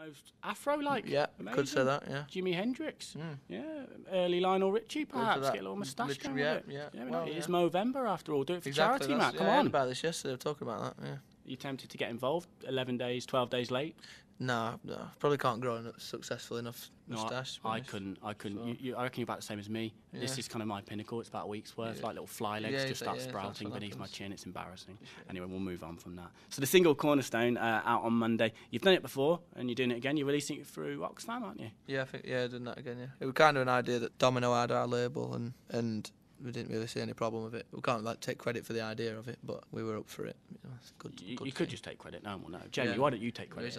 Most Afro-like. Yeah, amazing. could say that, yeah. Jimi Hendrix. Mm. Yeah, early Lionel Richie, perhaps. that. Get a little moustache going Yeah, with it. yeah. Well, Yeah. it's Movember after all. Do it for Exactly, charity, Matt. Come I heard on. about this yesterday, talking about that, yeah. Are you tempted to get involved 11 days, 12 days late? No, probably can't grow a successful enough moustache. I couldn't. I couldn't. So. I reckon you're about the same as me. Yeah. This is kind of my pinnacle. It's about a week's worth, like little fly legs just start sprouting beneath my chin. It's embarrassing. Anyway, we'll move on from that. So the single Cornerstone out on Monday. You've done it before, and you're doing it again. You're releasing it through Oxfam, aren't you? Yeah, I think doing that again. Yeah, it was kind of an idea that Domino had our label, and we didn't really see any problem with it. We can't take credit for the idea of it, but we were up for it. It's good. You could just take credit. No one will know. Jamie, why don't you take credit?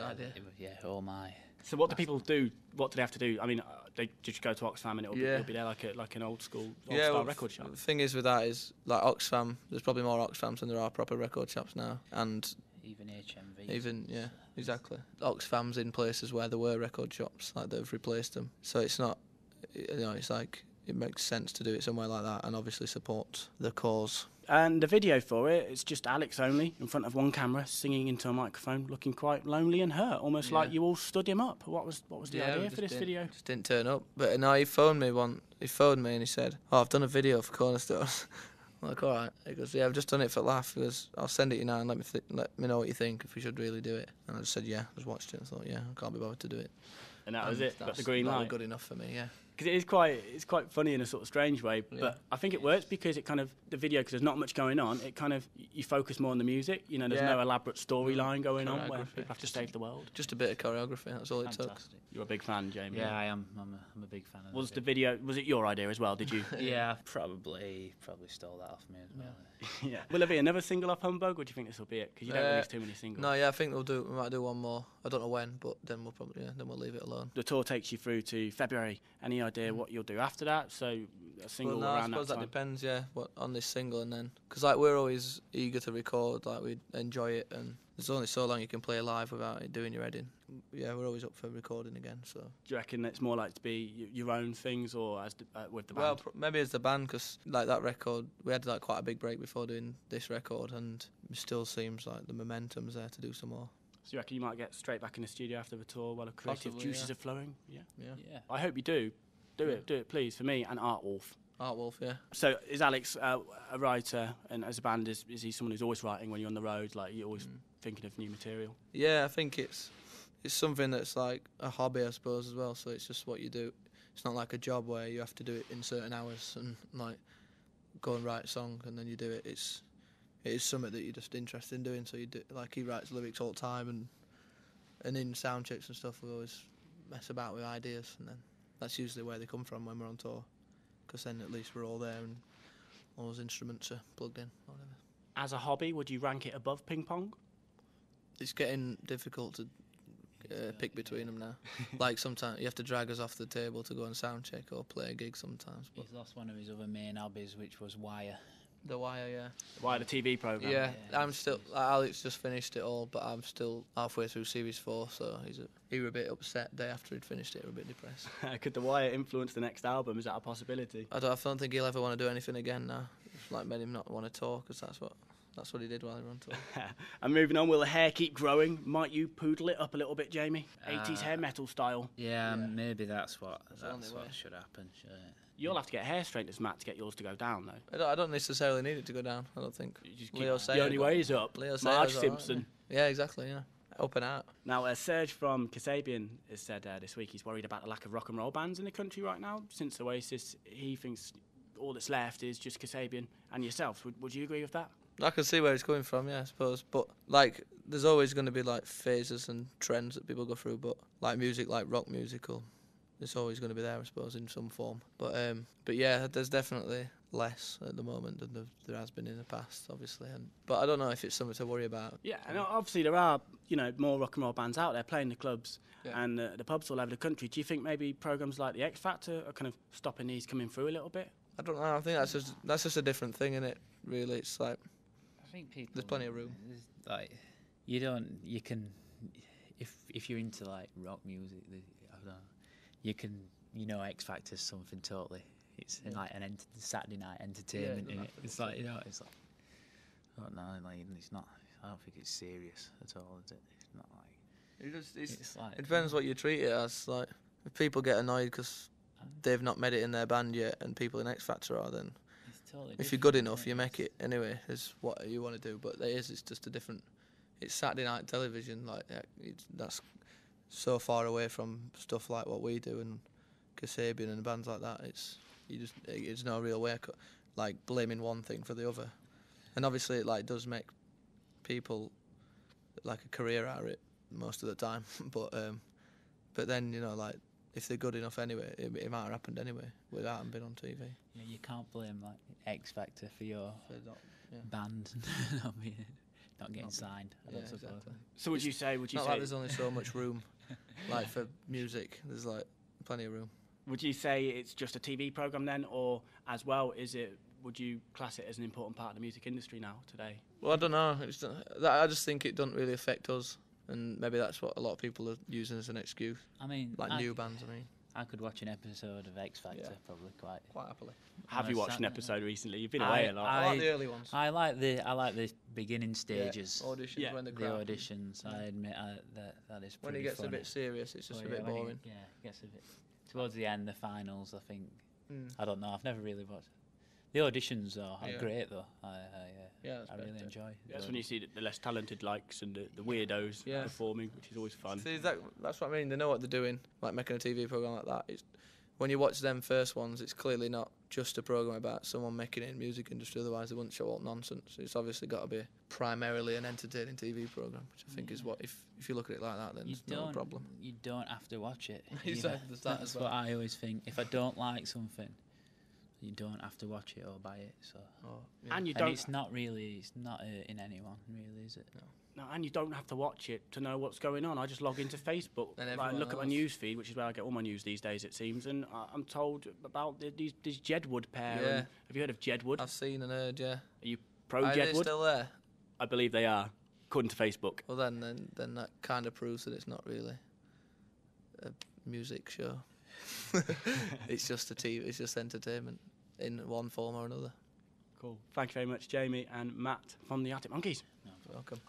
Yeah, all my. So what do people do? What do they have to do? I mean, they just go to Oxfam and it'll be there like an old school style record shop. The thing is with that is like Oxfam. There's probably more Oxfams than there are proper record shops now, and even HMV. Exactly. Oxfam's in places where there were record shops, like they've replaced them. So it's not, it's like it makes sense to do it somewhere like that, and obviously support the cause. And the video for it, it's just Alex only in front of one camera, singing into a microphone, looking quite lonely and hurt, almost like you all stood him up. What was the idea for this video? Just didn't turn up. But no, he phoned me and he said, "Oh, I've done a video for Cornerstone." I'm like, all right. He goes, "Yeah, I've just done it for laugh." He goes, "I'll send it you now and let me know what you think, if we should really do it." And I just said, yeah. I just watched it and thought, yeah, I can't be bothered to do it. And that was it. Got the green light. Good enough for me, yeah. Because it's quite funny in a sort of strange way, but I think it works because it kind of, the video, because there's not much going on, it kind of, you focus more on the music, there's no elaborate storyline going on where people have to save the world. Just a bit of choreography, that's all it took. You're a big fan, Jamie. Yeah, I am. I'm a big fan of Was the video, was it your idea as well, did you? Yeah, probably stole that off me as well. Yeah. Will there be another single off Humbug, or do you think this will be it? Because you don't release too many singles. No, yeah, I think we might do one more. I don't know when, but then we'll leave it alone. The tour takes you through to February. Any idea what you'll do after that? So a single around that time? I suppose that depends, yeah, on this single, and then because we're always eager to record, we enjoy it, and there's only so long you can play live without it doing your head in. Yeah, we're always up for recording again. So. Do you reckon it's more like to be your own things, or as with the band? Well, maybe as the band, because that record, we had quite a big break before doing this record, and it still seems like the momentum's there to do some more. So you reckon you might get straight back in the studio after the tour while the creative juices are flowing? Yeah. I hope you do. Do it, please, for me and Art Wolf. Art Wolf, yeah. So is Alex a writer, and as a band, is he someone who's always writing when you're on the road? Like, you're always thinking of new material? Yeah, I think it's something that's like a hobby, I suppose, as well. So it's just what you do. It's not like a job where you have to do it in certain hours and go and write a song and then you do it. It is something that you're just interested in doing. So you do, he writes lyrics all the time, and in sound checks and stuff, we always mess about with ideas, and then that's usually where they come from when we're on tour, because then at least we're all there and all those instruments are plugged in. Whatever. As a hobby, would you rank it above ping pong? It's getting difficult to pick between them now. Sometimes you have to drag us off the table to go and sound check or play a gig sometimes. But he's lost one of his other main hobbies, which was Wire. The Wire, yeah. Wire, the TV programme. Yeah, I'm still. Alex just finished it all, but I'm still halfway through series 4, so he was a bit upset day after he'd finished it. He was a bit depressed. Could The Wire influence the next album? Is that a possibility? I don't think he'll ever want to do anything again now. It's made him not want to tour, because that's what he did while he was on tour. And moving on, will the hair keep growing? Might you poodle it up a little bit, Jamie? 80s hair metal style. Yeah, maybe that's what should happen. You'll have to get hair straighteners, Matt, to get yours to go down, though. I don't necessarily need it to go down. I don't think. Leo Sayer. The only way is up. Marge Simpson. Right, yeah, exactly. Yeah, up and out. Now, Serge from Kasabian has said this week he's worried about the lack of rock and roll bands in the country right now. Since Oasis, he thinks all that's left is just Kasabian and yourself. Would you agree with that? I can see where it's coming from, yeah, I suppose. But there's always going to be phases and trends that people go through. But music, rock musical, it's always going to be there, I suppose, in some form. But yeah, there's definitely less at the moment than there has been in the past, obviously. But I don't know if it's something to worry about. Yeah, and obviously there are more rock and roll bands out there playing the clubs and the pubs all over the country. Do you think maybe programs like the X Factor are kind of stopping these coming through a little bit? I don't know. I think that's just a different thing, isn't it? Really, it's I think people. There's plenty of room. You can, if you're into rock music, I don't know, you can, X Factor's something totally. It's an Saturday night entertainment. Yeah, it's I don't know, it's not. I don't think it's serious at all, is it? It's not Like, it depends what you treat it as. Like, if people get annoyed because they've not made it in their band yet, and people in X Factor are, then totally if you're good enough, you make it anyway. Is what you want to do. But it's just a different. It's Saturday night television. Like that's so far away from stuff like what we do and Kasabian and bands like that. It's no real way like blaming one thing for the other. And obviously it like does make people like a career out of it most of the time. But then, you know, like if they're good enough anyway, it might have happened anyway without them being on TV. Yeah, you can't blame like X Factor for your band not getting signed. I don't suppose. Exactly. So would you say? Not like there's only so much room, like for music. There's like plenty of room. Would you say it's just a TV program then, or as well would you class it as an important part of the music industry now today? Well, I don't know. I just think it doesn't really affect us, and maybe that's what a lot of people are using as an excuse. I mean, like new bands. I mean, I could watch an episode of X Factor probably quite happily. Have you watched an episode recently? You've been away a lot. I like the early ones. I like the beginning stages. Auditions when the auditions. I admit that is pretty when it gets funny. a bit serious, it's just a bit boring. It gets a bit towards the end, the finals. I think. I don't know. I've never really watched. The auditions are great though. I really enjoy. That's when you see the less talented likes and the weirdos performing, which is always fun. See, that's what I mean. They know what they're doing, like making a TV program like that. When you watch them first ones, it's clearly not just a program about someone making it in the music industry. Otherwise, they wouldn't show up nonsense. It's obviously got to be primarily an entertaining TV program, which I think is what if you look at it like that, then it's no problem. You don't have to watch it. That's what I always think. If I don't like something, you don't have to watch it or buy it. So, and it's not hurting anyone, really, is it? No, and you don't have to watch it to know what's going on. I just log into Facebook, I look at my news feed, which is where I get all my news these days, it seems, and I'm told about this Jedward pair. Yeah. Have you heard of Jedward? I've seen and heard. Yeah. Are you pro Are Jedward? they still there? I believe they are, according to Facebook. Well, then that kind of proves that it's not really a music show. It's just it's just entertainment in one form or another. Cool. Thank you very much, Jamie and Matt from the Arctic Monkeys. Welcome.